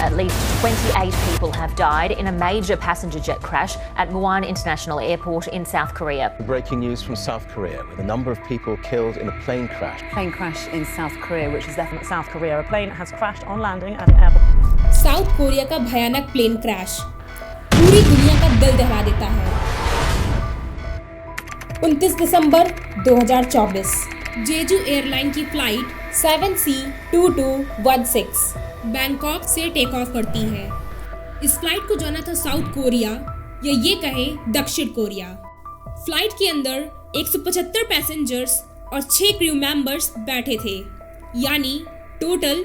At least 28 people have died in a major passenger jet crash at Muan International Airport in South Korea. Breaking news from South Korea, with a number of people killed in a plane crash. Plane crash in South Korea, which is definitely South Korea. A plane has crashed on landing at an airport. South Korea का भयानक plane crash पूरी दुनिया का दिल दहला देता है। 29 दिसंबर 2024 जेजू एयरलाइन की फ्लाइट 7C2216 बैंकॉक से टेक ऑफ करती है। इस फ्लाइट को जाना था साउथ कोरिया या ये कहें दक्षिण कोरिया। फ्लाइट के अंदर 175 पैसेंजर्स और 6 क्रू मेंबर्स बैठे थे, यानी टोटल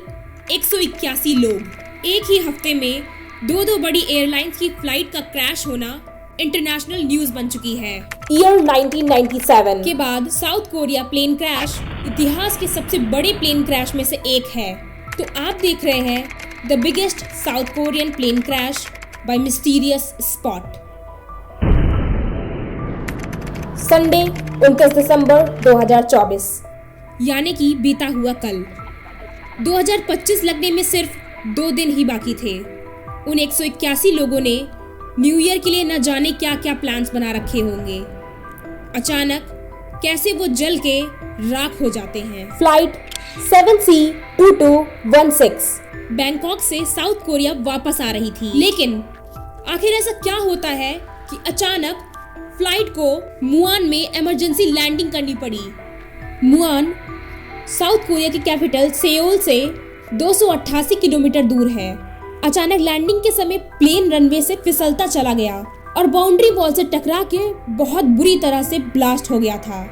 181 लोग। एक ही हफ्ते में दो बड़ी एयरलाइंस की फ्लाइट का क्रैश होना इंटरनेशनल न्यूज बन चुकी है। ईयर 1997 के बाद साउथ कोरिया प्लेन क्रैश इतिहास के सबसे बड़े प्लेन क्रैश में से एक है। तो आप देख रहे हैं the biggest South Korean plane crash by mysterious spot. Sunday 29 दिसंबर 2024 यानी कि बीता हुआ कल। 2025 लगने में सिर्फ 2 दिन ही बाकी थे। उन 181 लोगों ने न्यू ईयर के लिए न जाने क्या क्या प्लान्स बना रखे होंगे। अचानक कैसे वो जल के राख हो जाते हैं। फ्लाइट 7C2216 बैंकॉक से साउथ कोरिया वापस आ रही थी, लेकिन आखिर ऐसा क्या होता है कि अचानक फ्लाइट को मुआन में इमरजेंसी लैंडिंग करनी पड़ी। मुआन साउथ कोरिया की कैपिटल सेओल से 288 किलोमीटर दूर है। अचानक लैंडिंग के समय प्लेन रनवे से फिसलता चला गया और बाउंड्री वॉल से टकरा के बहुत बुरी तरह से ब्लास्ट हो गया था।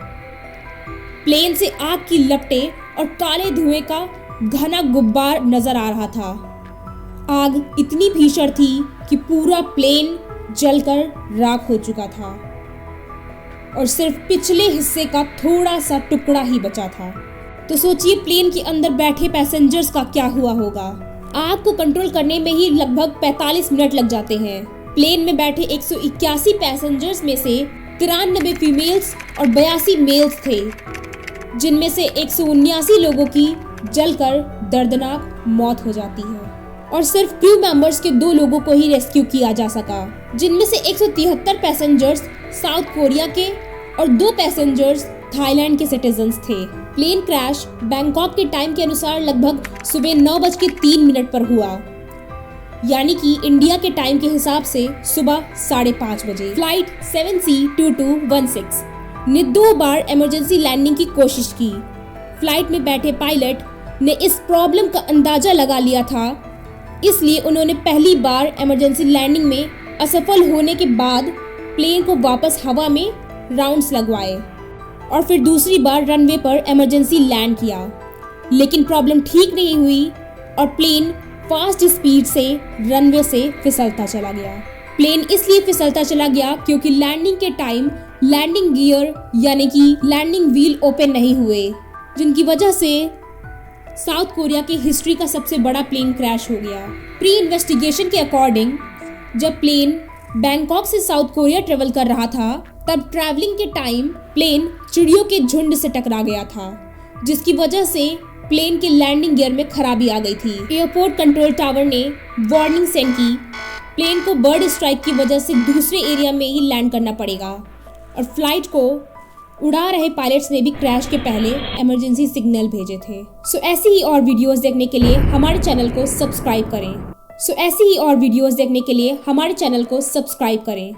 प्लेन से आग की लपटें और काले धुएं का घना गुब्बार नजर आ रहा था। आग इतनी भीषण थी कि पूरा प्लेन जलकर राख हो चुका था और सिर्फ पिछले हिस्से का थोड़ा सा टुकड़ा ही बचा था। तो सोचिए प्लेन के अंदर बैठे पैसेंजर्स का क्या हुआ होगा। आग को कंट्रोल करने में ही लगभग 45 मिनट लग जाते हैं। प्लेन में बैठे 181 पैसेंजर्स में से 93 फीमेल्स और 82 मेल्स थे, जिनमें से 179 लोगों की जलकर दर्दनाक मौत हो जाती है और सिर्फ क्रू मेंबर्स के 2 लोगों को ही रेस्क्यू किया जा सका, जिनमें से 173 पैसेंजर्स साउथ कोरिया के और 2 पैसेंजर्स थाईलैंड के सिटीजन्स थे। प्लेन क्रैश बैंकॉक के टाइम के अनुसार लगभग सुबह 9:03 पर हुआ, यानी कि इंडिया के टाइम के हिसाब से सुबह 5:30 बजे। फ्लाइट 7C2216 ने 2 बार इमरजेंसी लैंडिंग की कोशिश की। फ्लाइट में बैठे पायलट ने इस प्रॉब्लम का अंदाजा लगा लिया था, इसलिए उन्होंने पहली बार इमरजेंसी लैंडिंग में असफल होने के बाद प्लेन को वापस हवा में राउंड्स लगवाए और फिर दूसरी बार रनवे पर इमरजेंसी लैंड किया, लेकिन प्रॉब्लम ठीक नहीं हुई और प्लेन फास्ट स्पीड से रनवे से फिसलता चला गया। प्लेन इसलिए फिसलता चला गया क्योंकि लैंडिंग के टाइम लैंडिंग गियर यानी कि लैंडिंग व्हील ओपन नहीं हुए, जिनकी वजह से साउथ कोरिया की हिस्ट्री का सबसे बड़ा प्लेन क्रैश हो गया। प्री इन्वेस्टिगेशन के अकॉर्डिंग जब प्लेन बैंकॉक से साउथ कोरिया ट्रेवल कर रहा था, तब ट्रैवलिंग के टाइम प्लेन चिड़ियों के झुंड से टकरा गया था, जिसकी वजह से प्लेन के लैंडिंग गियर में खराबी आ गई थी। एयरपोर्ट कंट्रोल टावर ने वार्निंग सेंड की, प्लेन को बर्ड स्ट्राइक की वजह से दूसरे एरिया में ही लैंड करना पड़ेगा और फ्लाइट को उड़ा रहे पायलट्स ने भी क्रैश के पहले इमरजेंसी सिग्नल भेजे थे। ऐसी ही और वीडियोस देखने के लिए हमारे चैनल को सब्सक्राइब करें।